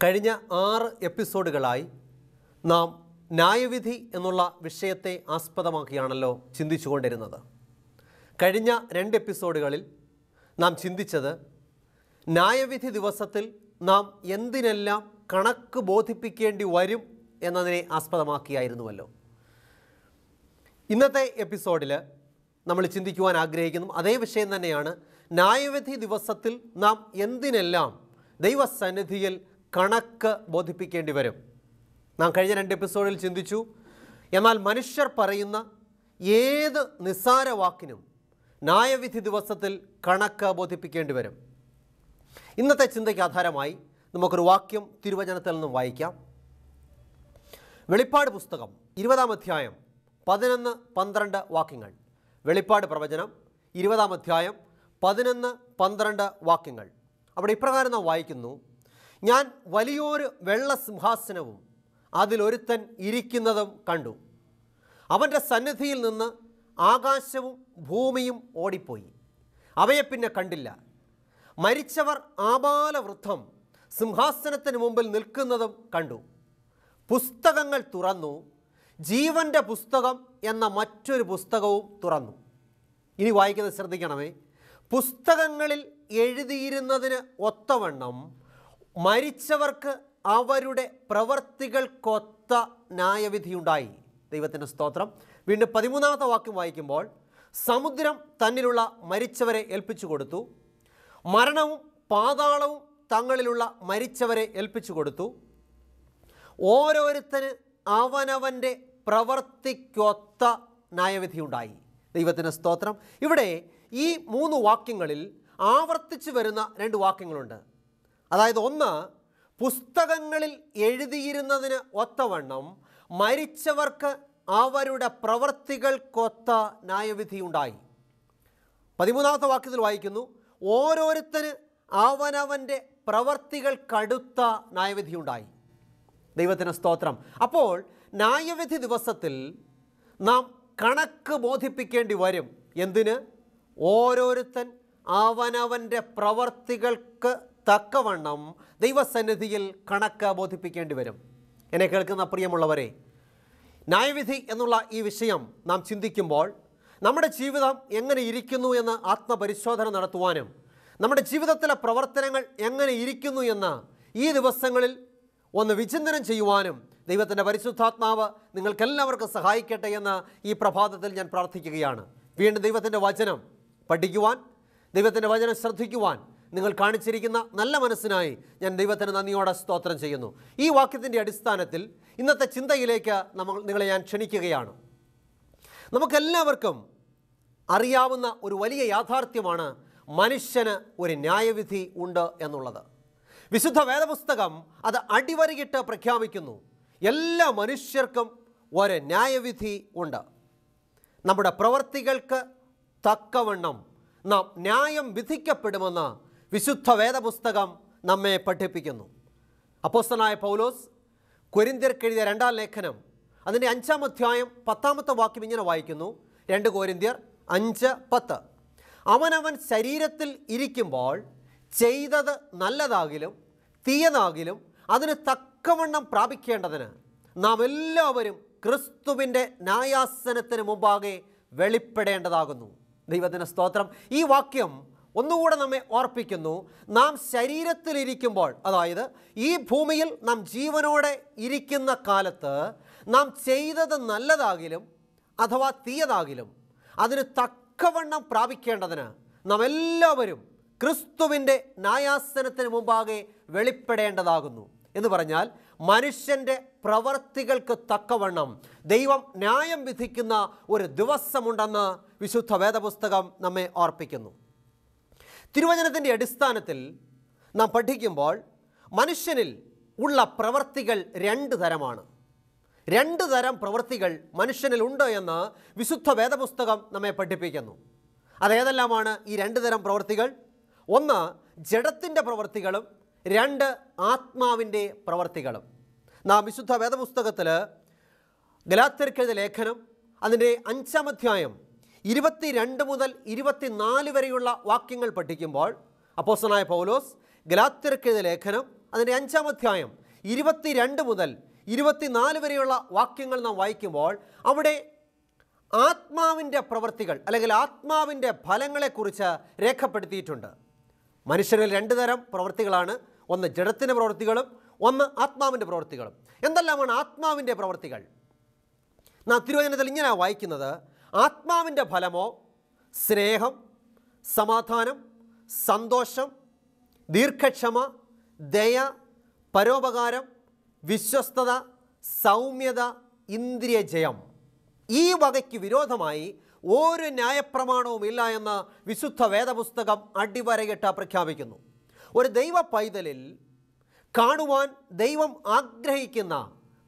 കഴിഞ്ഞ 6 എപ്പിസോഡുകളായി നാം ന്യായവിധി എന്നുള്ള വിഷയത്തെ ആസ്പദമാക്കിയാണല്ലോ ചിന്തിച്ചുകൊണ്ടിരുന്നത്. കഴിഞ്ഞ 2 എപ്പിസോഡുകളിൽ നാം ചിന്തിച്ചത് ന്യായവിധി ദിവസത്തിൽ നാം എന്തിനെല്ലാം കണക്ക് ബോധിപ്പിക്കേണ്ടി വരും എന്നതിനെ ആസ്പദമാക്കിയായിരുന്നുവല്ലോ. ഇന്നത്തെ എപ്പിസോഡിൽ നമ്മൾ ചിന്തിക്കുവാൻ ആഗ്രഹിക്കുന്നു അതേ വിഷയം തന്നെയാണ്. ന്യായവിധി ദിവസത്തിൽ നാം എന്തിനെല്ലാം ദൈവസന്നിധിയിൽ കണക്ക് ബോധിപ്പിക്കേണ്ടി വരും. നാം കഴിഞ്ഞ 2 എപ്പിസോഡിൽ ചിന്തിച്ചു, എന്നാൽ മനുഷ്യർ പറയുന്ന ഏത് നിസ്സാര വാക്കിനും ന്യായവിധി ദിവസത്തിൽ കണക്ക് ബോധിപ്പിക്കേണ്ടി വരും. ഇന്നത്തെ ചിന്തയ്ക്ക് ആധാരമായി നമുക്കൊരു വാക്യം തിരുവചനത്തിൽ നിന്നും വായിക്കാം. വെളിപ്പാട് പുസ്തകം 20-ാം അധ്യായം 11-12 വാക്യങ്ങൾ. വെളിപ്പാട് പ്രവചനം 20-ാം അധ്യായം 11-12 വാക്യങ്ങൾ. അവിടെ ഇപ്രകാരം നാം വായിക്കുന്നു: ഞാൻ വലിയൊരു വെള്ള സിംഹാസനവും അതിലൊരുത്തൻ ഇരിക്കുന്നതും കണ്ടു. അവൻ്റെ സന്നിധിയിൽ നിന്ന് ആകാശവും ഭൂമിയും ഓടിപ്പോയി, അവയെ പിന്നെ കണ്ടില്ല. മരിച്ചവർ ആബാലവൃദ്ധം സിംഹാസനത്തിന് മുമ്പിൽ നിൽക്കുന്നതും കണ്ടു. പുസ്തകങ്ങൾ തുറന്നു, ജീവൻ്റെ പുസ്തകം എന്ന മറ്റൊരു പുസ്തകവും തുറന്നു. ഇനി വായിക്കുന്നത് ശ്രദ്ധിക്കണമേ. പുസ്തകങ്ങളിൽ എഴുതിയിരുന്നതിന് ഒത്തവണ്ണം മരിച്ചവർക്ക് അവരുടെ പ്രവർത്തികൾക്കൊത്ത ന്യായവിധിയുണ്ടായി. ദൈവത്തിൻ്റെ സ്തോത്രം. വീണ്ടും 13-ാമത്തെ വാക്യം വായിക്കുമ്പോൾ, സമുദ്രം തന്നിലുള്ള മരിച്ചവരെ ഏൽപ്പിച്ചു കൊടുത്തു, മരണവും പാതാളവും തങ്ങളിലുള്ള മരിച്ചവരെ ഏൽപ്പിച്ചു കൊടുത്തു. ഓരോരുത്തന് അവനവൻ്റെ പ്രവർത്തിക്കൊത്ത ന്യായവിധിയുണ്ടായി. ദൈവത്തിൻ്റെ സ്തോത്രം. ഇവിടെ ഈ 3 വാക്യങ്ങളിൽ ആവർത്തിച്ചു വരുന്ന 2 വാക്യങ്ങളുണ്ട്. അതായത്, ഒന്ന്, പുസ്തകങ്ങളിൽ എഴുതിയിരുന്നതിന് ഒത്തവണ്ണം മരിച്ചവർക്ക് അവരുടെ പ്രവർത്തികൾക്കൊത്ത ന്യായവിധിയുണ്ടായി. 13-ാമത്തെ വാക്യത്തിൽ വായിക്കുന്നു, ഓരോരുത്തന് അവനവൻ്റെ പ്രവർത്തികൾക്കടുത്ത ന്യായവിധിയുണ്ടായി. ദൈവത്തിന് സ്തോത്രം. അപ്പോൾ ന്യായവിധി ദിവസത്തിൽ നാം കണക്ക് ബോധിപ്പിക്കേണ്ടി വരും. എന്തിന്? ഓരോരുത്തൻ അവനവൻ്റെ പ്രവർത്തികൾക്ക് തക്കവണ്ണം ദൈവസന്നിധിയിൽ കണക്ക് ബോധിപ്പിക്കേണ്ടി വരും. എന്നെ കേൾക്കുന്ന പ്രിയമുള്ളവരെ, ന്യായവിധി എന്നുള്ള ഈ വിഷയം നാം ചിന്തിക്കുമ്പോൾ നമ്മുടെ ജീവിതം എങ്ങനെ ഇരിക്കുന്നു എന്ന് ആത്മപരിശോധന നടത്തുവാനും നമ്മുടെ ജീവിതത്തിലെ പ്രവർത്തനങ്ങൾ എങ്ങനെ ഇരിക്കുന്നു എന്ന് ഈ ദിവസങ്ങളിൽ ഒന്ന് വിചിന്തനം ചെയ്യുവാനും ദൈവത്തിൻ്റെ പരിശുദ്ധാത്മാവ് നിങ്ങൾക്കെല്ലാവർക്കും സഹായിക്കട്ടെ എന്ന് ഈ പ്രഭാതത്തിൽ ഞാൻ പ്രാർത്ഥിക്കുകയാണ്. വീണ്ടും ദൈവത്തിൻ്റെ വചനം പഠിക്കുവാൻ, ദൈവത്തിൻ്റെ വചനം ശ്രദ്ധിക്കുവാൻ നിങ്ങൾ കാണിച്ചിരിക്കുന്ന നല്ല മനസ്സിനായി ഞാൻ ദൈവത്തിന് നന്ദിയോടെ സ്തോത്രം ചെയ്യുന്നു. ഈ വാക്യത്തിൻ്റെ അടിസ്ഥാനത്തിൽ ഇന്നത്തെ ചിന്തയിലേക്ക് നിങ്ങളെ ഞാൻ ക്ഷണിക്കുകയാണ്. നമുക്കെല്ലാവർക്കും അറിയാവുന്ന ഒരു വലിയ യാഥാർത്ഥ്യമാണ് മനുഷ്യന് ഒരു ന്യായവിധി ഉണ്ട് എന്നുള്ളത്. വിശുദ്ധ വേദപുസ്തകം അത് അടിവരയിട്ട് പ്രഖ്യാപിക്കുന്നു. എല്ലാ മനുഷ്യർക്കും ഒരു ന്യായവിധി ഉണ്ട്. നമ്മുടെ പ്രവർത്തികൾക്ക് തക്കവണ്ണം നാം ന്യായം വിധിക്കപ്പെടുമെന്ന് വിശുദ്ധ വേദപുസ്തകം നമ്മെ പഠിപ്പിക്കുന്നു. അപ്പോസ്തലനായ പൗലോസ് കൊരിന്ത്യർക്ക് എഴുതിയ 2-ാം ലേഖനം അതിൻ്റെ 5-ാം അധ്യായം 10-ാമത്തെ വാക്യം ഇങ്ങനെ വായിക്കുന്നു. 2 കൊരിന്ത്യർ 5:10. അവനവൻ ശരീരത്തിൽ ഇരിക്കുമ്പോൾ ചെയ്തത് നല്ലതാകിലും തീയതാകിലും അതിന് തക്കവണ്ണം പ്രാപിക്കേണ്ടതിന് നാം എല്ലാവരും ക്രിസ്തുവിൻ്റെ ന്യായാസനത്തിന് മുമ്പാകെ വെളിപ്പെടേണ്ടതാകുന്നു. ദൈവത്തിന് സ്തോത്രം. ഈ വാക്യം ഒന്നുകൂടെ നമ്മെ ഓർപ്പിക്കുന്നു, നാം ശരീരത്തിലിരിക്കുമ്പോൾ, അതായത് ഈ ഭൂമിയിൽ നാം ജീവനോടെ ഇരിക്കുന്ന കാലത്ത് നാം ചെയ്തത് നല്ലതാകിലും അഥവാ തീയതാകിലും അതിന് തക്കവണ്ണം പ്രാപിക്കേണ്ടതിന് നാം എല്ലാവരും ക്രിസ്തുവിൻ്റെ ന്യായാസനത്തിന് മുമ്പാകെ വെളിപ്പെടേണ്ടതാകുന്നു. എന്ന് പറഞ്ഞാൽ മനുഷ്യൻ്റെ പ്രവർത്തികൾക്ക് തക്കവണ്ണം ദൈവം ന്യായം വിധിക്കുന്ന ഒരു ദിവസമുണ്ടെന്ന് വിശുദ്ധ വേദപുസ്തകം നമ്മെ ഓർപ്പിക്കുന്നു. തിരുവചനത്തിൻ്റെ അടിസ്ഥാനത്തിൽ നാം പഠിക്കുമ്പോൾ മനുഷ്യനിൽ ഉള്ള പ്രവർത്തികൾ 2 തരമാണ്. 2 തരം പ്രവൃത്തികൾ മനുഷ്യനിൽ ഉണ്ട് എന്ന് വിശുദ്ധ വേദപുസ്തകം നമ്മെ പഠിപ്പിക്കുന്നു. അതേതെല്ലാമാണ് ഈ 2 തരം പ്രവൃത്തികൾ? 1, ജഡത്തിൻ്റെ പ്രവൃത്തികളും 2, ആത്മാവിൻ്റെ പ്രവൃത്തികളും. നാം വിശുദ്ധ വേദപുസ്തകത്തിൽ ഗലാത്യർക്ക് എഴുതിയ ലേഖനം അതിൻ്റെ 5-ാം അധ്യായം 22 മുതൽ 24 വരെയുള്ള വാക്യങ്ങൾ പഠിക്കുമ്പോൾ അപ്പോസ്തലനായ പൗലോസ് ഗലാത്യർക്ക് എഴുതിയ ലേഖനം അതിൻ്റെ 5-ാം അധ്യായം 22 മുതൽ 24 വരെയുള്ള വാക്യങ്ങൾ നാം വായിക്കുമ്പോൾ അവിടെ ആത്മാവിൻ്റെ പ്രവൃത്തികൾ അല്ലെങ്കിൽ ആത്മാവിൻ്റെ ഫലങ്ങളെക്കുറിച്ച് രേഖപ്പെടുത്തിയിട്ടുണ്ട്. മനുഷ്യരിൽ 2 തരം പ്രവൃത്തികളാണ്. ഒന്ന് ജഡത്തിൻ്റെ പ്രവൃത്തികളും ഒന്ന് ആത്മാവിൻ്റെ പ്രവൃത്തികളും. എന്തെല്ലാമാണ് ആത്മാവിൻ്റെ പ്രവൃത്തികൾ? നാം തിരുവചനത്തിൽ ഇങ്ങനെ വായിക്കുന്നത്: ആത്മാവിൻ്റെ ഫലമോ സ്നേഹം, സമാധാനം, സന്തോഷം, ദീർഘക്ഷമ, ദയ, പരോപകാരം, വിശ്വസ്തത, സൗമ്യത, ഇന്ദ്രിയജയം. ഈ വകയ്ക്ക് വിരോധമായി ഒരു ന്യായപ്രമാണവും ഇല്ല എന്ന് വിശുദ്ധ വേദപുസ്തകം അടിവരയിട്ട് പ്രഖ്യാപിക്കുന്നു. ഒരു ദൈവ പൈതലിൽ കാണുവാൻ ദൈവം ആഗ്രഹിക്കുന്ന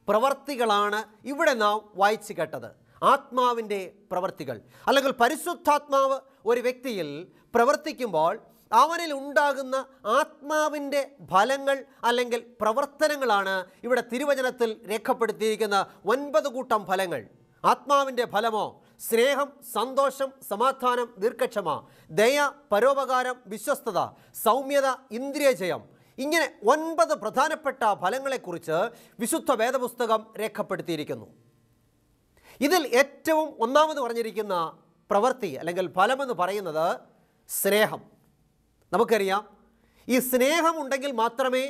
പ്രവർത്തികളാണ് ഇവിടെ നാം വായിച്ചു കേട്ടത്. ആത്മാവിൻ്റെ പ്രവർത്തികൾ അല്ലെങ്കിൽ പരിശുദ്ധാത്മാവ് ഒരു വ്യക്തിയിൽ പ്രവർത്തിക്കുമ്പോൾ അവനിൽ ഉണ്ടാകുന്ന ആത്മാവിൻ്റെ ഫലങ്ങൾ അല്ലെങ്കിൽ പ്രവർത്തനങ്ങളാണ് ഇവിടെ തിരുവചനത്തിൽ രേഖപ്പെടുത്തിയിരിക്കുന്ന 9 കൂട്ടം ഫലങ്ങൾ. ആത്മാവിൻ്റെ ഫലമോ സ്നേഹം, സന്തോഷം, സമാധാനം, ദീർഘക്ഷമ, ദയ, പരോപകാരം, വിശ്വസ്തത, സൗമ്യത, ഇന്ദ്രിയജയം. ഇങ്ങനെ 9 പ്രധാനപ്പെട്ട ഫലങ്ങളെക്കുറിച്ച് വിശുദ്ധ വേദപുസ്തകം രേഖപ്പെടുത്തിയിരിക്കുന്നു. ഇതിൽ ഏറ്റവും ഒന്നാമത് പറഞ്ഞിരിക്കുന്ന പ്രവൃത്തി അല്ലെങ്കിൽ ഫലമെന്ന് പറയുന്നത് സ്നേഹം. നമുക്കറിയാം, ഈ സ്നേഹം ഉണ്ടെങ്കിൽ മാത്രമേ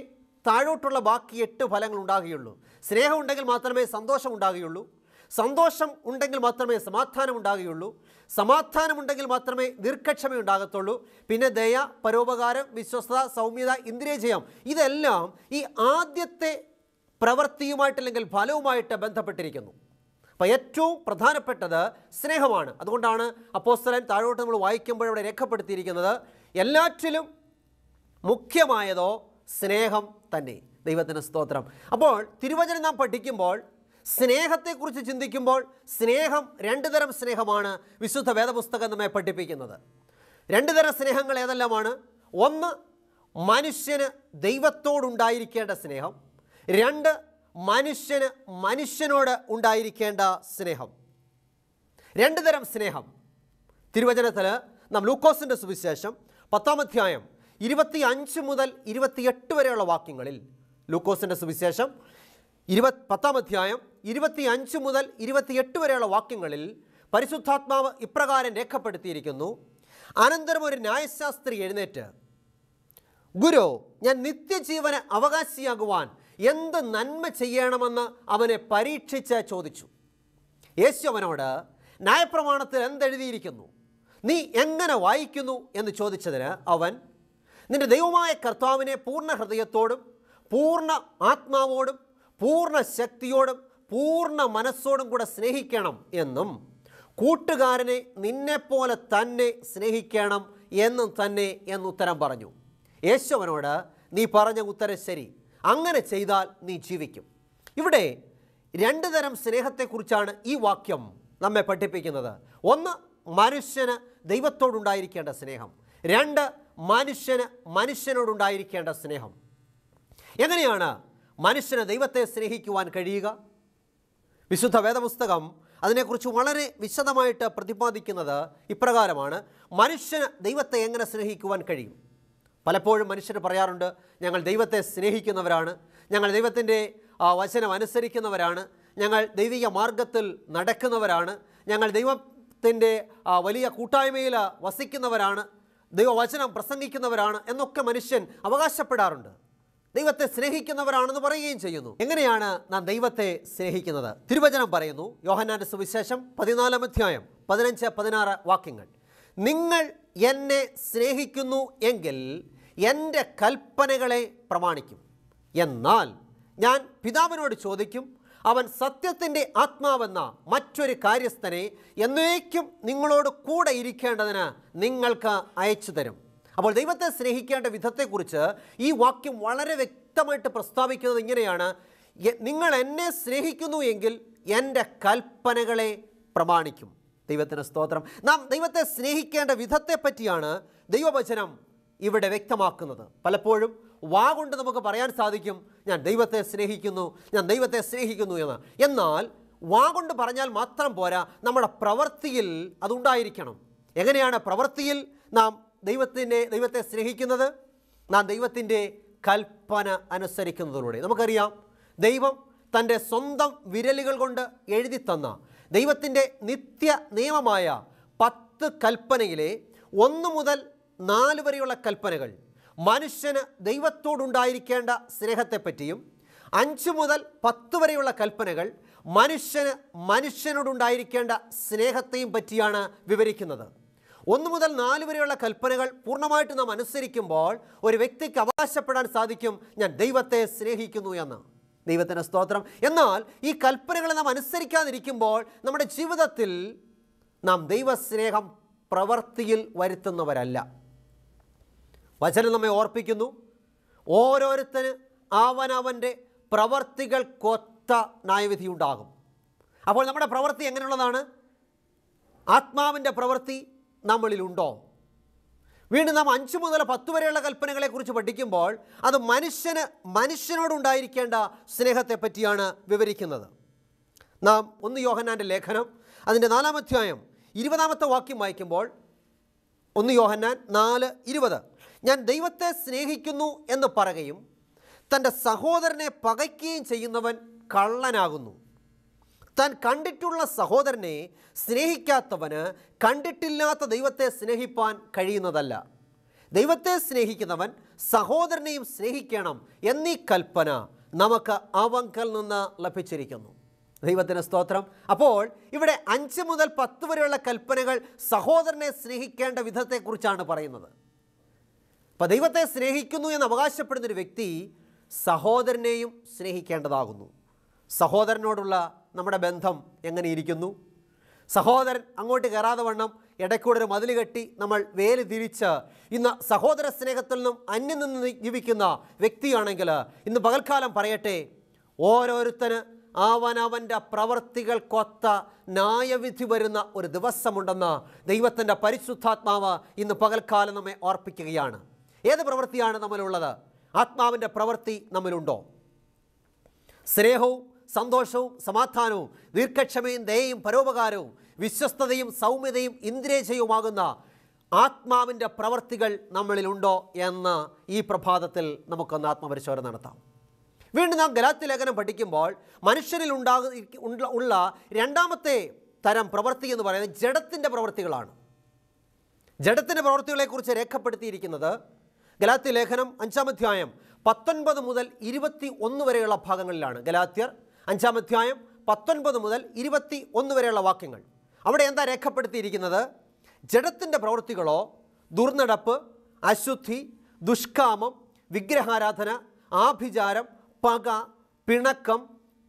താഴോട്ടുള്ള ബാക്കി 8 ഫലങ്ങൾ ഉണ്ടാകുകയുള്ളൂ. സ്നേഹം ഉണ്ടെങ്കിൽ മാത്രമേ സന്തോഷം ഉണ്ടാകുകയുള്ളൂ. സന്തോഷം ഉണ്ടെങ്കിൽ മാത്രമേ സമാധാനം ഉണ്ടാകുകയുള്ളൂ. സമാധാനം ഉണ്ടെങ്കിൽ മാത്രമേ ദീർഘക്ഷമ ഉണ്ടാകത്തുള്ളൂ. പിന്നെ ദയ, പരോപകാരം, വിശ്വസ്തത, സൗമ്യത, ഇന്ദ്രിയജയം. ഇതെല്ലാം ഈ ആദ്യത്തെ പ്രവൃത്തിയുമായിട്ട് അല്ലെങ്കിൽ ഫലവുമായിട്ട് ബന്ധപ്പെട്ടിരിക്കുന്നു. അപ്പോൾ ഏറ്റവും പ്രധാനപ്പെട്ടത് സ്നേഹമാണ്. അതുകൊണ്ടാണ് അപ്പോസ്തലൻ താഴോട്ട് നമ്മൾ വായിക്കുമ്പോൾ ഇവിടെ രേഖപ്പെടുത്തിയിരിക്കുന്നത് എല്ലാറ്റിലും മുഖ്യമായതോ സ്നേഹം തന്നെ. ദൈവത്തിന് സ്തോത്രം. അപ്പോൾ തിരുവചനം നാം പഠിക്കുമ്പോൾ സ്നേഹത്തെക്കുറിച്ച് ചിന്തിക്കുമ്പോൾ സ്നേഹം 2 തരം സ്നേഹമാണ് വിശുദ്ധ വേദപുസ്തകം നമ്മെ പഠിപ്പിക്കുന്നത്. 2 തരം സ്നേഹങ്ങൾ ഏതെല്ലാമാണ്? ഒന്ന് മനുഷ്യന് ദൈവത്തോടുണ്ടായിരിക്കേണ്ട സ്നേഹം. 2 മനുഷ്യന് മനുഷ്യനോട് ഉണ്ടായിരിക്കേണ്ട സ്നേഹം. 2 തരം സ്നേഹം തിരുവചനത്തിൽ നാം ലൂക്കോസിൻ്റെ സുവിശേഷം 10-ാം അധ്യായം 25 മുതൽ 28 വരെയുള്ള വാക്യങ്ങളിൽ, ലൂക്കോസിൻ്റെ സുവിശേഷം 10-ാം അധ്യായം 25 മുതൽ 28 വരെയുള്ള വാക്യങ്ങളിൽ പരിശുദ്ധാത്മാവ് ഇപ്രകാരം രേഖപ്പെടുത്തിയിരിക്കുന്നു: അനന്തരം ഒരു ന്യായശാസ്ത്രി എഴുന്നേറ്റ്, ഗുരു, ഞാൻ നിത്യജീവന് അവകാശിയാകുവാൻ എന്ത് നന്മ ചെയ്യണമെന്ന് അവനെ പരീക്ഷിച്ച് ചോദിച്ചു. യേശു അവനോട്, ന്യായപ്രമാണത്തിൽ എന്തെഴുതിയിരിക്കുന്നു? നീ എങ്ങനെ വായിക്കുന്നു എന്ന് ചോദിച്ചതിന് അവൻ, നിന്റെ ദൈവമായ കർത്താവിനെ പൂർണ്ണ ഹൃദയത്തോടും പൂർണ്ണ ആത്മാവോടും പൂർണ്ണ ശക്തിയോടും പൂർണ്ണ മനസ്സോടും കൂടെ സ്നേഹിക്കണം എന്നും കൂട്ടുകാരനെ നിന്നെപ്പോലെ തന്നെ സ്നേഹിക്കണം എന്നും തന്നെ എന്നുത്തരം പറഞ്ഞു. യേശു അവനോട്, നീ പറഞ്ഞ ഉത്തരം ശരി, അങ്ങനെ ചെയ്താൽ നീ ജീവിക്കും. ഇവിടെ 2 തരം സ്നേഹത്തെക്കുറിച്ചാണ് ഈ വാക്യം നമ്മെ പഠിപ്പിക്കുന്നത്. ഒന്ന് മനുഷ്യന് ദൈവത്തോടുണ്ടായിരിക്കേണ്ട സ്നേഹം. 2 മനുഷ്യന് മനുഷ്യനോടുണ്ടായിരിക്കേണ്ട സ്നേഹം. എങ്ങനെയാണ് മനുഷ്യന് ദൈവത്തെ സ്നേഹിക്കുവാൻ കഴിയുക? വിശുദ്ധ വേദപുസ്തകം അതിനെക്കുറിച്ച് വളരെ വിശദമായിട്ട് പ്രതിപാദിക്കുന്നത് ഇപ്രകാരമാണ്: മനുഷ്യന് ദൈവത്തെ എങ്ങനെ സ്നേഹിക്കുവാൻ കഴിയും? പലപ്പോഴും മനുഷ്യർ പറയാറുണ്ട്, ഞങ്ങൾ ദൈവത്തെ സ്നേഹിക്കുന്നവരാണ്, ഞങ്ങൾ ദൈവത്തിൻ്റെ വചനം അനുസരിക്കുന്നവരാണ്, ഞങ്ങൾ ദൈവിക മാർഗത്തിൽ നടക്കുന്നവരാണ്, ഞങ്ങൾ ദൈവത്തിൻ്റെ വലിയ കൂട്ടായ്മയിൽ വസിക്കുന്നവരാണ്, ദൈവവചനം പ്രസംഗിക്കുന്നവരാണ് എന്നൊക്കെ മനുഷ്യൻ അവകാശപ്പെടാറുണ്ട്. ദൈവത്തെ സ്നേഹിക്കുന്നവരാണെന്ന് പറയുകയും ചെയ്യുന്നു. എങ്ങനെയാണ് നാം ദൈവത്തെ സ്നേഹിക്കുന്നത്? തിരുവചനം പറയുന്നു, യോഹന്നാന്റെ സുവിശേഷം 14-ാം അധ്യായം 15-16 വാക്യങ്ങൾ: നിങ്ങൾ എന്നെ സ്നേഹിക്കുന്നു എങ്കിൽ എൻ്റെ കൽപ്പനകളെ പ്രമാണിക്കും. എന്നാൽ ഞാൻ പിതാവിനോട് ചോദിക്കും, അവൻ സത്യത്തിൻ്റെ ആത്മാവെന്ന മറ്റൊരു കാര്യസ്ഥനെ എന്നേക്കും നിങ്ങളോട് കൂടെ ഇരിക്കേണ്ടതിന് നിങ്ങൾക്ക് അയച്ചു തരും. അപ്പോൾ ദൈവത്തെ സ്നേഹിക്കേണ്ട വിധത്തെക്കുറിച്ച് ഈ വാക്യം വളരെ വ്യക്തമായിട്ട് പ്രസ്താവിക്കുന്നത് ഇങ്ങനെയാണ്: നിങ്ങൾ എന്നെ സ്നേഹിക്കുന്നു എങ്കിൽ എൻ്റെ കൽപ്പനകളെ പ്രമാണിക്കും. ദൈവത്തിന് സ്തോത്രം. നാം ദൈവത്തെ സ്നേഹിക്കേണ്ട വിധത്തെ പറ്റിയാണ് ദൈവവചനം ഇവിടെ വ്യക്തമാക്കുന്നത്. പലപ്പോഴും വാഗൊണ്ട് നമുക്ക് പറയാൻ സാധിക്കും, ഞാൻ ദൈവത്തെ സ്നേഹിക്കുന്നു, ഞാൻ ദൈവത്തെ സ്നേഹിക്കുന്നു എന്ന്. എന്നാൽ വാഗൊണ്ട് പറഞ്ഞാൽ മാത്രം പോരാ, നമ്മുടെ പ്രവൃത്തിയിൽ അതുണ്ടായിരിക്കണം. എങ്ങനെയാണ് പ്രവൃത്തിയിൽ നാം ദൈവത്തെ സ്നേഹിക്കുന്നത്? നാം ദൈവത്തിൻ്റെ കൽപ്പന അനുസരിക്കുന്നതിലൂടെ. നമുക്കറിയാം, ദൈവം തൻ്റെ സ്വന്തം വിരലുകൾ കൊണ്ട് എഴുതി തന്ന ദൈവത്തിൻ്റെ നിത്യ നിയമമായ 10 കൽപ്പനയിലെ 1 മുതൽ 4 വരെയുള്ള കൽപ്പനകൾ മനുഷ്യന് ദൈവത്തോടുണ്ടായിരിക്കേണ്ട സ്നേഹത്തെപ്പറ്റിയും 5 മുതൽ 10 വരെയുള്ള കൽപ്പനകൾ മനുഷ്യനോടുണ്ടായിരിക്കേണ്ട സ്നേഹത്തെയും പറ്റിയാണ് വിവരിക്കുന്നത്. 1 മുതൽ 4 വരെയുള്ള കൽപ്പനകൾ പൂർണ്ണമായിട്ട് നാം അനുസരിക്കുമ്പോൾ ഒരു വ്യക്തിക്ക് അവകാശപ്പെടാൻ സാധിക്കും, ഞാൻ ദൈവത്തെ സ്നേഹിക്കുന്നു എന്ന്. ദൈവത്തിൻ്റെ സ്തോത്രം. എന്നാൽ ഈ കൽപ്പനകളെ നാം അനുസരിക്കാതിരിക്കുമ്പോൾ നമ്മുടെ ജീവിതത്തിൽ നാം ദൈവസ്നേഹം പ്രവൃത്തിയിൽ വരുത്തുന്നവരല്ല. വചനം നമ്മെ ഓർപ്പിക്കുന്നു, ഓരോരുത്തന് അവനവൻ്റെ പ്രവർത്തികൾക്കൊത്ത ന്യായവിധി ഉണ്ടാകും. അപ്പോൾ നമ്മുടെ പ്രവൃത്തി എങ്ങനെയുള്ളതാണ്? ആത്മാവിൻ്റെ പ്രവൃത്തി നമ്മളിലുണ്ടോ? വീണ്ടും നാം 5 മുതൽ 10 വരെയുള്ള കൽപ്പനകളെക്കുറിച്ച് പഠിക്കുമ്പോൾ അത് മനുഷ്യനോടുണ്ടായിരിക്കേണ്ട സ്നേഹത്തെ പറ്റിയാണ് വിവരിക്കുന്നത്. നാം 1 യോഹന്നാൻ്റെ ലേഖനം അതിൻ്റെ 4-ാം അധ്യായം 20-ാമത്തെ വാക്യം വായിക്കുമ്പോൾ 1 യോഹന്നാൻ 4:20, ഞാൻ ദൈവത്തെ സ്നേഹിക്കുന്നു എന്ന് പറയുകയും തൻ്റെ സഹോദരനെ പകയ്ക്കുകയും ചെയ്യുന്നവൻ കള്ളനാകുന്നു. താൻ കണ്ടിട്ടുള്ള സഹോദരനെ സ്നേഹിക്കാത്തവന് കണ്ടിട്ടില്ലാത്ത ദൈവത്തെ സ്നേഹിപ്പാൻ കഴിയുന്നതല്ല. ദൈവത്തെ സ്നേഹിക്കുന്നവൻ സഹോദരനെയും സ്നേഹിക്കണം എന്നീ കൽപ്പന നമുക്ക് അവങ്കൽ നിന്ന് ലഭിച്ചിരിക്കുന്നു. ദൈവത്തിന് സ്തോത്രം. അപ്പോൾ ഇവിടെ 5 മുതൽ 10 വരെയുള്ള കൽപ്പനകൾ സഹോദരനെ സ്നേഹിക്കേണ്ട വിധത്തെക്കുറിച്ചാണ് പറയുന്നത്. അപ്പോൾ ദൈവത്തെ സ്നേഹിക്കുന്നു എന്ന് അവകാശപ്പെടുന്നൊരു വ്യക്തി സഹോദരനെയും സ്നേഹിക്കേണ്ടതാകുന്നു. സഹോദരനോടുള്ള നമ്മുടെ ബന്ധം എങ്ങനെയിരിക്കുന്നു? സഹോദരൻ അങ്ങോട്ട് കയറാതെ വണ്ണം ഇടയ്ക്കൂടെ ഒരു മതിൽ കെട്ടി നമ്മൾ വേലി തിരിച്ച് ഇന്ന് സഹോദര സ്നേഹത്തിൽ നിന്നും അന്യം നിന്ന് ജീവിക്കുന്ന വ്യക്തിയാണെങ്കിൽ ഇന്ന് പകൽക്കാലം പറയട്ടെ, ഓരോരുത്തന് അവനവൻ്റെ പ്രവർത്തികൾക്കൊത്ത ന്യായവിധി വരുന്ന ഒരു ദിവസമുണ്ടെന്ന് ദൈവത്തിൻ്റെ പരിശുദ്ധാത്മാവ് ഇന്ന് പകൽക്കാലം നമ്മെ ഓർപ്പിക്കുകയാണ്. ഏത് പ്രവൃത്തിയാണ് നമ്മളുള്ളത്? ആത്മാവിൻ്റെ പ്രവൃത്തി നമ്മളുണ്ടോ? സ്നേഹവും സന്തോഷവും സമാധാനവും ദീർഘക്ഷമയും ദയയും പരോപകാരവും വിശ്വസ്തതയും സൗമ്യതയും ഇന്ദ്രിയജയവുമാകുന്ന ആത്മാവിൻ്റെ പ്രവൃത്തികൾ നമ്മളിലുണ്ടോ എന്ന് ഈ പ്രഭാതത്തിൽ നമുക്കൊന്ന് ആത്മപരിശോധന നടത്താം. വീണ്ടും നാം ഗലാത്യ ലേഖനം പഠിക്കുമ്പോൾ മനുഷ്യനിൽ ഉള്ള 2-ാമത്തെ തരം പ്രവൃത്തി എന്ന് പറയുന്നത് ജഡത്തിൻ്റെ പ്രവൃത്തികളാണ്. ജഡത്തിൻ്റെ പ്രവൃത്തികളെക്കുറിച്ച് രേഖപ്പെടുത്തിയിരിക്കുന്നത് ഗലാത്യ ലേഖനം 5-ാം അധ്യായം 19 മുതൽ 21 വരെയുള്ള ഭാഗങ്ങളിലാണ്. ഗലാത്യർ 5-ാം അധ്യായം 19 മുതൽ 21 വരെയുള്ള വാക്യങ്ങൾ. അവിടെ എന്താ രേഖപ്പെടുത്തിയിരിക്കുന്നത്? ജഡത്തിൻ്റെ പ്രവൃത്തികളോ ദുർനടപ്പ്, അശുദ്ധി, ദുഷ്കാമം, വിഗ്രഹാരാധന, ആഭിചാരം, പക, പിണക്കം,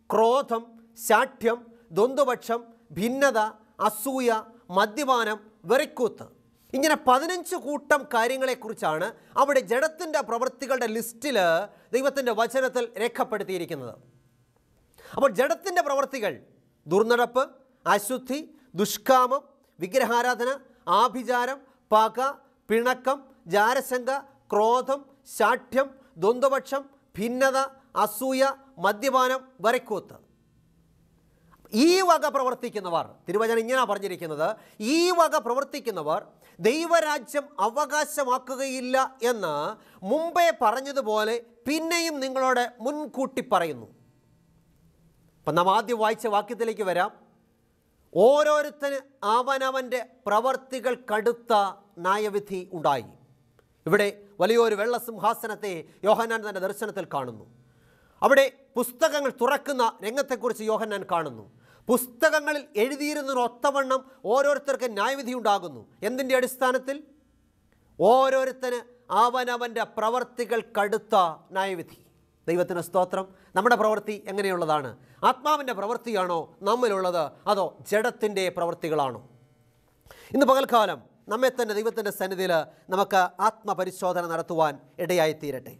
ക്രോധം, ശാഠ്യം, ദ്വന്ദ്വപക്ഷം, ഭിന്നത, അസൂയ, മദ്യപാനം, വെറിക്കൂത്ത്, ഇങ്ങനെ 15 കൂട്ടം കാര്യങ്ങളെക്കുറിച്ചാണ് അവിടെ ജഡത്തിൻ്റെ പ്രവൃത്തികളുടെ ലിസ്റ്റിൽ ദൈവത്തിൻ്റെ വചനത്തിൽ രേഖപ്പെടുത്തിയിരിക്കുന്നത്. അപ്പോൾ ജഡത്തിൻ്റെ പ്രവൃത്തികൾ ദുർനടപ്പ്, അശുദ്ധി, ദുഷ്കാമം, വിഗ്രഹാരാധന, ആഭിചാരം, പക, പിണക്കം, ജാരശങ്ക, ക്രോധം, ശാഠ്യം, ദ്വന്ദ്വപക്ഷം, ഭിന്നത, അസൂയ, മദ്യപാനം, വരക്കൂത്ത്. ഈ വക പ്രവർത്തിക്കുന്നവർ, തിരുവചനം ഇങ്ങനെ പറഞ്ഞിരിക്കുന്നത്, ഈ വക പ്രവർത്തിക്കുന്നവർ ദൈവരാജ്യം അവകാശമാക്കുകയില്ല എന്ന് മുമ്പേ പറഞ്ഞതുപോലെ പിന്നെയും നിങ്ങളോട് മുൻകൂട്ടി പറയുന്നു. അപ്പം നാം ആദ്യം വായിച്ച വാക്യത്തിലേക്ക് വരാം. ഓരോരുത്തന് അവനവൻ്റെ പ്രവർത്തികൾക്കടുത്ത ന്യായവിധി ഉണ്ടായി. ഇവിടെ വലിയൊരു വെള്ള സിംഹാസനത്തെ യോഹന്നാൻ തൻ്റെ ദർശനത്തിൽ കാണുന്നു. അവിടെ പുസ്തകങ്ങൾ തുറക്കുന്ന രംഗത്തെക്കുറിച്ച് യോഹന്നാൻ കാണുന്നു. പുസ്തകങ്ങളിൽ എഴുതിയിരുന്നതിന് ഒത്തവണ്ണം ഓരോരുത്തർക്ക് ന്യായവിധി ഉണ്ടാകുന്നു. എന്തിൻ്റെ അടിസ്ഥാനത്തിൽ? ഓരോരുത്തന് അവനവൻ്റെ പ്രവർത്തികൾക്കടുത്ത ന്യായവിധി. ദൈവത്തിന് സ്തോത്രം. നമ്മുടെ പ്രവൃത്തി എങ്ങനെയുള്ളതാണ്? ആത്മാവിൻ്റെ പ്രവൃത്തിയാണോ നമ്മിലുള്ളത്, അതോ ജഡത്തിൻ്റെ പ്രവൃത്തികളാണോ? ഇന്ന് പകൽക്കാലം നമ്മെ തന്നെ ദൈവത്തിൻ്റെ സന്നിധിയിൽ നമുക്ക് ആത്മപരിശോധന നടത്തുവാൻ ഇടയായിത്തീരട്ടെ.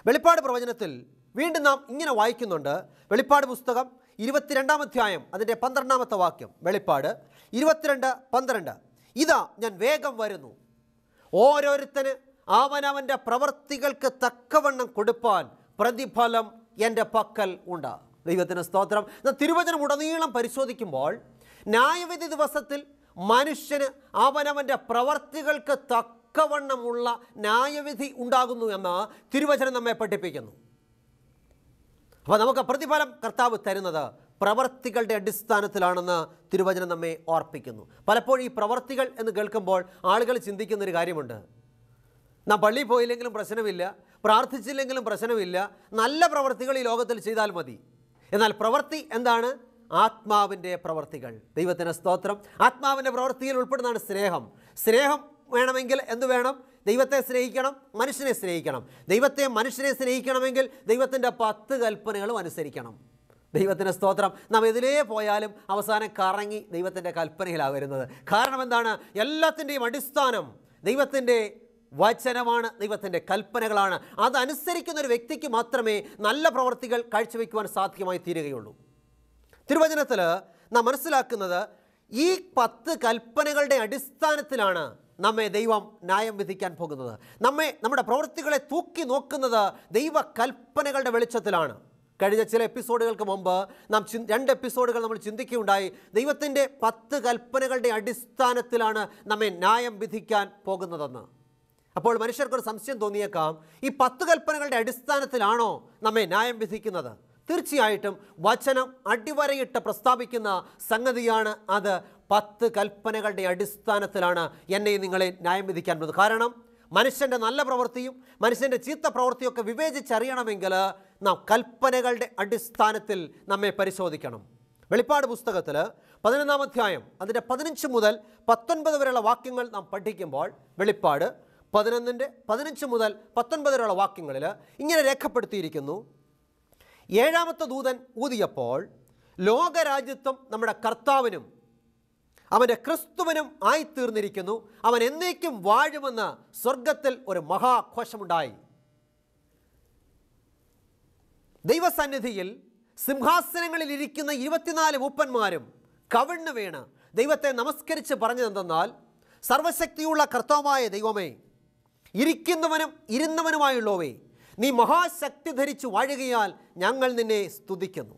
വെളിപ്പാട് പ്രവചനത്തിൽ വീണ്ടും നാം ഇങ്ങനെ വായിക്കുന്നുണ്ട്. വെളിപ്പാട് പുസ്തകം 22-ാം അധ്യായം അതിൻ്റെ 12-ാമത്തെ വാക്യം. വെളിപ്പാട് 22:12, ഇതാ ഞാൻ വേഗം വരുന്നു, ഓരോരുത്തന് അവനവൻ്റെ പ്രവർത്തികൾക്ക് തക്കവണ്ണം കൊടുപ്പാൻ പ്രതിഫലം എൻ്റെ പക്കൽ ഉണ്ട്. ദൈവത്തിന് സ്തോത്രം. തിരുവചനം ഉടനീളം പരിശോധിക്കുമ്പോൾ ന്യായവിധി ദിവസത്തിൽ മനുഷ്യന് അവനവൻ്റെ പ്രവർത്തികൾക്ക് തക്ക തക്കവണ്ണമുള്ള ന്യായവിധി ഉണ്ടാകുന്നു എന്ന് തിരുവചനം നമ്മെ പഠിപ്പിക്കുന്നു. അപ്പോൾ നമുക്ക് പ്രതിഫലം കർത്താവ് തരുന്നത് പ്രവർത്തികളുടെ അടിസ്ഥാനത്തിലാണെന്ന് തിരുവചനം നമ്മെ ഓർപ്പിക്കുന്നു. പലപ്പോഴും ഈ പ്രവർത്തികൾ എന്ന് കേൾക്കുമ്പോൾ ആളുകൾ ചിന്തിക്കുന്നൊരു കാര്യമുണ്ട്. നാം പള്ളിയിൽ പോയില്ലെങ്കിലും പ്രശ്നമില്ല, പ്രാർത്ഥിച്ചില്ലെങ്കിലും പ്രശ്നമില്ല, നല്ല പ്രവർത്തികൾ ഈ ലോകത്തിൽ ചെയ്താൽ മതി. എന്നാൽ പ്രവൃത്തി എന്താണ്? ആത്മാവിൻ്റെ പ്രവർത്തികൾ. ദൈവത്തിന് സ്തോത്രം. ആത്മാവിൻ്റെ പ്രവൃത്തിയിൽ ഉൾപ്പെടുന്നതാണ് സ്നേഹം. സ്നേഹം വേണമെങ്കിൽ എന്ത് വേണം? ദൈവത്തെ സ്നേഹിക്കണം, മനുഷ്യനെ സ്നേഹിക്കണം. ദൈവത്തെ മനുഷ്യനെ സ്നേഹിക്കണമെങ്കിൽ ദൈവത്തിൻ്റെ 10 കൽപ്പനകളും അനുസരിക്കണം. ദൈവത്തിന് സ്തോത്രം. നാം എതിലേ പോയാലും അവസാനം കറങ്ങി ദൈവത്തിൻ്റെ കൽപ്പനയിലാണ് വരുന്നത്. കാരണം എന്താണ്? എല്ലാത്തിൻ്റെയും അടിസ്ഥാനം ദൈവത്തിൻ്റെ വചനമാണ്, ദൈവത്തിൻ്റെ കൽപ്പനകളാണ്. അതനുസരിക്കുന്ന ഒരു വ്യക്തിക്ക് മാത്രമേ നല്ല പ്രവർത്തികൾ കാഴ്ചവെക്കുവാൻ സാധ്യമായി തീരുകയുള്ളൂ. തിരുവചനത്തിൽ നാം മനസ്സിലാക്കുന്നത് ഈ 10 കൽപ്പനകളുടെ അടിസ്ഥാനത്തിലാണ് നമ്മെ ദൈവം ന്യായം വിധിക്കാൻ പോകുന്നത്. നമ്മുടെ പ്രവൃത്തികളെ തൂക്കി നോക്കുന്നത് ദൈവ കൽപ്പനകളുടെ വെളിച്ചത്തിലാണ്. കഴിഞ്ഞ ചില എപ്പിസോഡുകൾക്ക് മുമ്പ് നാം 2 എപ്പിസോഡുകൾ നമ്മൾ ചിന്തിക്കുകയുണ്ടായി. ദൈവത്തിൻ്റെ 10 കൽപ്പനകളുടെ അടിസ്ഥാനത്തിലാണ് നമ്മെ ന്യായം വിധിക്കാൻ പോകുന്നതെന്ന്. അപ്പോൾ മനുഷ്യർക്കൊരു സംശയം തോന്നിയേക്കാം, ഈ 10 കൽപ്പനകളുടെ അടിസ്ഥാനത്തിലാണോ നമ്മെ ന്യായം വിധിക്കുന്നത്? തീർച്ചയായിട്ടും വചനം അടിവരയിട്ട് പ്രസ്താവിക്കുന്ന സംഗതിയാണ് അത്. 10 കൽപ്പനകളുടെ അടിസ്ഥാനത്തിലാണ് എന്നെയും നിങ്ങളെ ന്യായം വിധിക്കാൻ പോകുന്നത്. കാരണം മനുഷ്യൻ്റെ നല്ല പ്രവൃത്തിയും മനുഷ്യൻ്റെ ചീത്ത പ്രവൃത്തിയൊക്കെ വിവേചിച്ചറിയണമെങ്കിൽ നാം കൽപ്പനകളുടെ അടിസ്ഥാനത്തിൽ നമ്മെ പരിശോധിക്കണം. വെളിപ്പാട് പുസ്തകത്തിൽ 11-ാം അധ്യായം അതിൻ്റെ 15 മുതൽ 19 വരെയുള്ള വാക്യങ്ങൾ നാം പഠിക്കുമ്പോൾ, വെളിപ്പാട് 11-ന്റെ 15 മുതൽ 19 വരെയുള്ള വാക്യങ്ങളിൽ ഇങ്ങനെ രേഖപ്പെടുത്തിയിരിക്കുന്നു: 7-ാമത്തെ ദൂതൻ ഊതിയപ്പോൾ ലോകരാജ്യത്വം നമ്മുടെ കർത്താവിനും അവൻ്റെ ക്രിസ്തുവിനും ആയിത്തീർന്നിരിക്കുന്നു. അവൻ എന്നേക്കും വാഴുമെന്ന് സ്വർഗത്തിൽ ഒരു മഹാഘോഷമുണ്ടായി. ദൈവസന്നിധിയിൽ സിംഹാസനങ്ങളിൽ ഇരിക്കുന്ന 24 മൂപ്പന്മാരും കവിണ്ണു വീണ് ദൈവത്തെ നമസ്കരിച്ച് പറഞ്ഞതെന്തെന്നാൽ, സർവശക്തിയുള്ള കർത്താവായ ദൈവമേ, ഇരിക്കുന്നവനും ഇരുന്നവനുമായുള്ളവേ, നീ മഹാശക്തി ധരിച്ചു വാഴുകയാൽ ഞങ്ങൾ നിന്നെ സ്തുതിക്കുന്നു.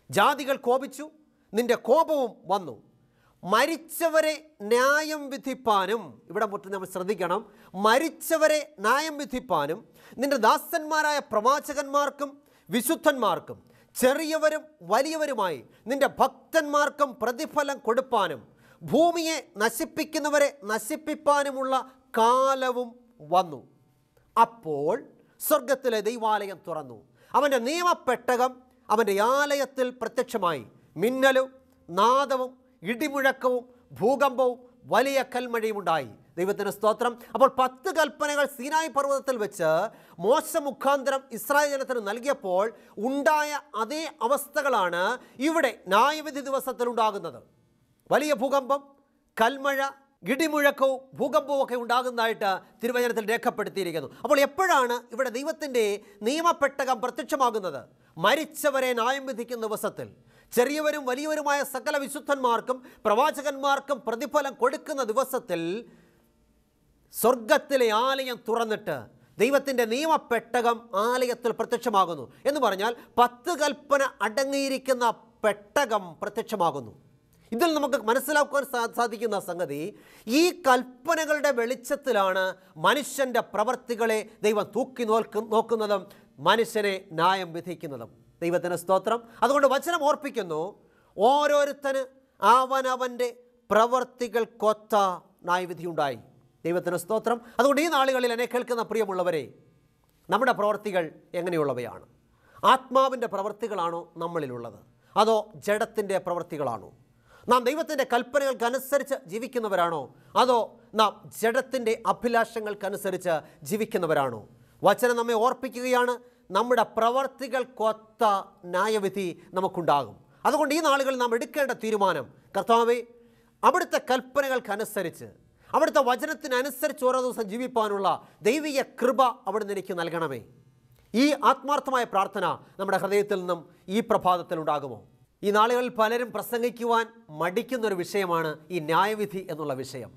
ജാതികൾ കോപിച്ചു, നിന്റെ കോപവും വന്നു. മരിച്ചവരെ ന്യായം വിധിപ്പാനും, ഇവിടെ മൊത്തം നമ്മൾ ശ്രദ്ധിക്കണം, മരിച്ചവരെ ന്യായം വിധിപ്പാനും നിന്റെ ദാസന്മാരായ പ്രവാചകന്മാർക്കും വിശുദ്ധന്മാർക്കും ചെറിയവരും വലിയവരുമായി നിന്റെ ഭക്തന്മാർക്കും പ്രതിഫലം കൊടുപ്പാനും ഭൂമിയെ നശിപ്പിക്കുന്നവരെ നശിപ്പിപ്പാനുമുള്ള കാലവും വന്നു. അപ്പോൾ സ്വർഗത്തിലെ ദൈവാലയം തുറന്നു. അവൻ്റെ നിയമപ്പെട്ടകം അവൻ്റെ ആലയത്തിൽ പ്രത്യക്ഷമായി. മിന്നലും നാദവും ഇടിമുഴക്കവും ഭൂകമ്പവും വലിയ കൽമഴയും ഉണ്ടായി. ദൈവത്തിന് സ്തോത്രം. അപ്പോൾ 10 കൽപ്പനകൾ സീനായി പർവ്വതത്തിൽ വെച്ച് മോശ മുഖാന്തരം ഇസ്രായേൽ ജനത്തിന് നൽകിയപ്പോൾ ഉണ്ടായ അതേ അവസ്ഥകളാണ് ഇവിടെ ന്യായവിധി ദിവസത്തിൽ ഉണ്ടാകുന്നത്. വലിയ ഭൂകമ്പം, കൽമഴ, ഇടിമുഴക്കവും ഭൂകമ്പവും ഒക്കെ ഉണ്ടാകുന്നതായിട്ട് തിരുവചനത്തിൽ രേഖപ്പെടുത്തിയിരിക്കുന്നു. അപ്പോൾ എപ്പോഴാണ് ഇവിടെ ദൈവത്തിൻ്റെ നിയമപ്പെട്ടകം പ്രത്യക്ഷമാകുന്നത്? മരിച്ചവരെ ന്യായം വിധിക്കുന്ന ദിവസത്തിൽ. ചെറിയവരും വലിയവരുമായ സകല വിശുദ്ധന്മാർക്കും പ്രവാചകന്മാർക്കും പ്രതിഫലം കൊടുക്കുന്ന ദിവസത്തിൽ സ്വർഗത്തിലെ ആലയം തുറന്നിട്ട് ദൈവത്തിൻ്റെ നിയമപ്പെട്ടകം ആലയത്തിൽ പ്രത്യക്ഷമാകുന്നു. എന്ന് പറഞ്ഞാൽ 10 കൽപ്പന അടങ്ങിയിരിക്കുന്ന പെട്ടകം പ്രത്യക്ഷമാകുന്നു. ഇതിൽ നമുക്ക് മനസ്സിലാക്കുവാൻ സാധിക്കുന്ന സംഗതി, ഈ കൽപ്പനകളുടെ വെളിച്ചത്തിലാണ് മനുഷ്യൻ്റെ പ്രവർത്തികളെ ദൈവം തൂക്കി നോക്കുന്നതും മനുഷ്യനെ ന്യായം വിധിക്കുന്നതും. ദൈവത്തിന് സ്തോത്രം. അതുകൊണ്ട് വചനം ഓർപ്പിക്കുന്നു, ഓരോരുത്തന് അവനവൻ്റെ പ്രവർത്തികൾക്കൊത്ത ന്യായവിധി ഉണ്ടായി. ദൈവത്തിന് സ്തോത്രം. അതുകൊണ്ട് ഈ നാളുകളിൽ എന്നെ കേൾക്കുന്ന പ്രിയമുള്ളവരെ, നമ്മുടെ പ്രവർത്തികൾ എങ്ങനെയുള്ളവയാണ്? ആത്മാവിൻ്റെ പ്രവർത്തികളാണോ നമ്മളിലുള്ളത്, അതോ ജഡത്തിൻ്റെ പ്രവർത്തികളാണോ? നാം ദൈവത്തിൻ്റെ കൽപ്പനകൾക്കനുസരിച്ച് ജീവിക്കുന്നവരാണോ, അതോ നാം ജഡത്തിൻ്റെ അഭിലാഷങ്ങൾക്കനുസരിച്ച് ജീവിക്കുന്നവരാണോ? വചനം നമ്മെ ഓർപ്പിക്കുകയാണ്, നമ്മുടെ പ്രവർത്തികൾക്കൊത്ത ന്യായവിധി നമുക്കുണ്ടാകും. അതുകൊണ്ട് ഈ നാളുകളിൽ നാം എടുക്കേണ്ട തീരുമാനം, കർത്താവേ, അവിടുത്തെ കൽപ്പനകൾക്കനുസരിച്ച്, അവിടുത്തെ വചനത്തിനനുസരിച്ച് ഓരോ ദിവസം ജീവിപ്പാനുള്ള ദൈവിക കൃപ അവിടുന്ന് എനിക്ക് നൽകണമേ. ഈ ആത്മാർത്ഥമായ പ്രാർത്ഥന നമ്മുടെ ഹൃദയത്തിൽ നിന്നും ഈ പ്രഭാതത്തിൽ ഉണ്ടാകുമോ? ഈ നാളുകളിൽ പലരും പ്രസംഗിക്കുവാൻ മടിക്കുന്നൊരു വിഷയമാണ് ഈ ന്യായവിധി എന്നുള്ള വിഷയം.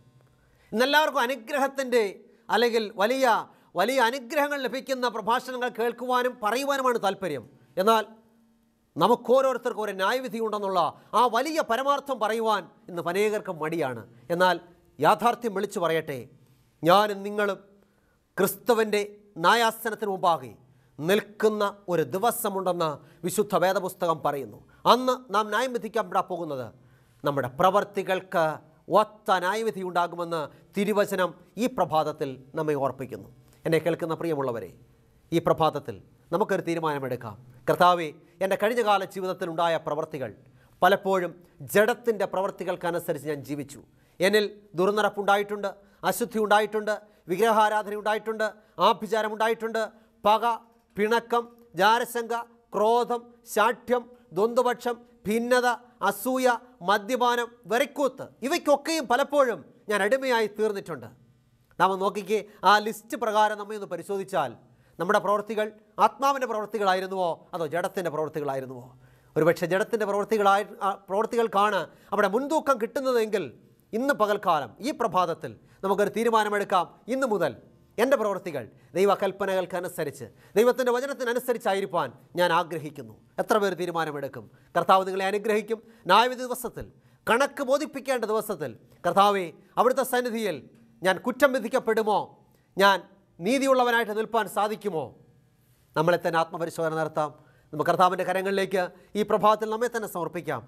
ഇന്നെല്ലാവർക്കും അനുഗ്രഹത്തിൻ്റെ അല്ലെങ്കിൽ വലിയ വലിയ അനുഗ്രഹങ്ങൾ ലഭിക്കുന്ന പ്രഭാഷണങ്ങൾ കേൾക്കുവാനും പറയുവാനുമാണ് താല്പര്യം. എന്നാൽ നമുക്കോരോരുത്തർക്കും ഒരു ന്യായവിധി ഉണ്ടെന്നുള്ള ആ വലിയ പരമാർത്ഥം പറയുവാൻ ഇന്ന് അനേകർക്കും മടിയാണ്. എന്നാൽ യാഥാർത്ഥ്യം വിളിച്ചു പറയട്ടെ, ഞാനും നിങ്ങളും ക്രിസ്തുവിൻ്റെ ന്യായാസനത്തിന് മുമ്പാകെ നിൽക്കുന്ന ഒരു ദിവസമുണ്ടെന്ന് വിശുദ്ധ വേദപുസ്തകം പറയുന്നു. അന്ന് നാം ന്യായം വിധിക്കപ്പെടാൻ പോകുന്നത് നമ്മുടെ പ്രവർത്തികൾക്ക് ഒത്ത ന്യായവിധി ഉണ്ടാകുമെന്ന് തിരുവചനം ഈ പ്രഭാതത്തിൽ നമ്മെ ഓർപ്പിക്കുന്നു. എന്നെ കേൾക്കുന്ന പ്രിയമുള്ളവരെ, ഈ പ്രഭാതത്തിൽ നമുക്കൊരു തീരുമാനമെടുക്കാം. കർത്താവേ, എൻ്റെ കഴിഞ്ഞകാല ജീവിതത്തിലുണ്ടായ പ്രവർത്തികൾ പലപ്പോഴും ജഡത്തിൻ്റെ പ്രവർത്തികൾക്കനുസരിച്ച് ഞാൻ ജീവിച്ചു. എന്നിൽ ദുർനടപ്പുണ്ടായിട്ടുണ്ട്, അശുദ്ധി ഉണ്ടായിട്ടുണ്ട്, വിഗ്രഹാരാധന ഉണ്ടായിട്ടുണ്ട്, ആഭിചാരം ഉണ്ടായിട്ടുണ്ട്, പക, പിണക്കം, ജാരശങ്ക, ക്രോധം, ശാഠ്യം, ദ്വന്ദ്വപക്ഷം, ഭിന്നത, അസൂയ, മദ്യപാനം, വെറിക്കൂത്ത്, ഇവയ്ക്കൊക്കെയും പലപ്പോഴും ഞാൻ അടിമയായി തീർന്നിട്ടുണ്ട്. നാം നോക്കിക്കേ, ആ ലിസ്റ്റ് പ്രകാരം നമ്മെ ഒന്ന് പരിശോധിച്ചാൽ നമ്മുടെ പ്രവൃത്തികൾ ആത്മാവിൻ്റെ പ്രവൃത്തികളായിരുന്നുവോ അതോ ജഡത്തിൻ്റെ പ്രവൃത്തികളായിരുന്നുവോ? ഒരുപക്ഷെ ജഡത്തിൻ്റെ പ്രവൃത്തികൾക്കാണ് അവിടെ മുൻതൂക്കം കിട്ടുന്നതെങ്കിൽ ഇന്ന് പകൽക്കാലം ഈ പ്രഭാതത്തിൽ നമുക്കൊരു തീരുമാനമെടുക്കാം. ഇന്നു മുതൽ എൻ്റെ പ്രവൃത്തികൾ ദൈവകൽപ്പനകൾക്കനുസരിച്ച്, ദൈവത്തിൻ്റെ വചനത്തിനനുസരിച്ചായിരിക്കാൻ ഞാൻ ആഗ്രഹിക്കുന്നു. എത്ര പേർ തീരുമാനമെടുക്കും? കർത്താവ് നിങ്ങളെ അനുഗ്രഹിക്കും. ന്യായവിധി ദിവസത്തിൽ, കണക്ക് ബോധിപ്പിക്കേണ്ട ദിവസത്തിൽ, കർത്താവേ, അവിടുത്തെ സന്നിധിയിൽ ഞാൻ കുറ്റം വിധിക്കപ്പെടുമോ? ഞാൻ നീതിയുള്ളവനായിട്ട് നിൽപ്പാൻ സാധിക്കുമോ? നമ്മളെ തന്നെ ആത്മപരിശോധന നടത്താം. നമുക്ക് കർത്താവിൻ്റെ കരങ്ങളിലേക്ക് ഈ പ്രഭാതത്തിൽ നമ്മെ തന്നെ സമർപ്പിക്കാം.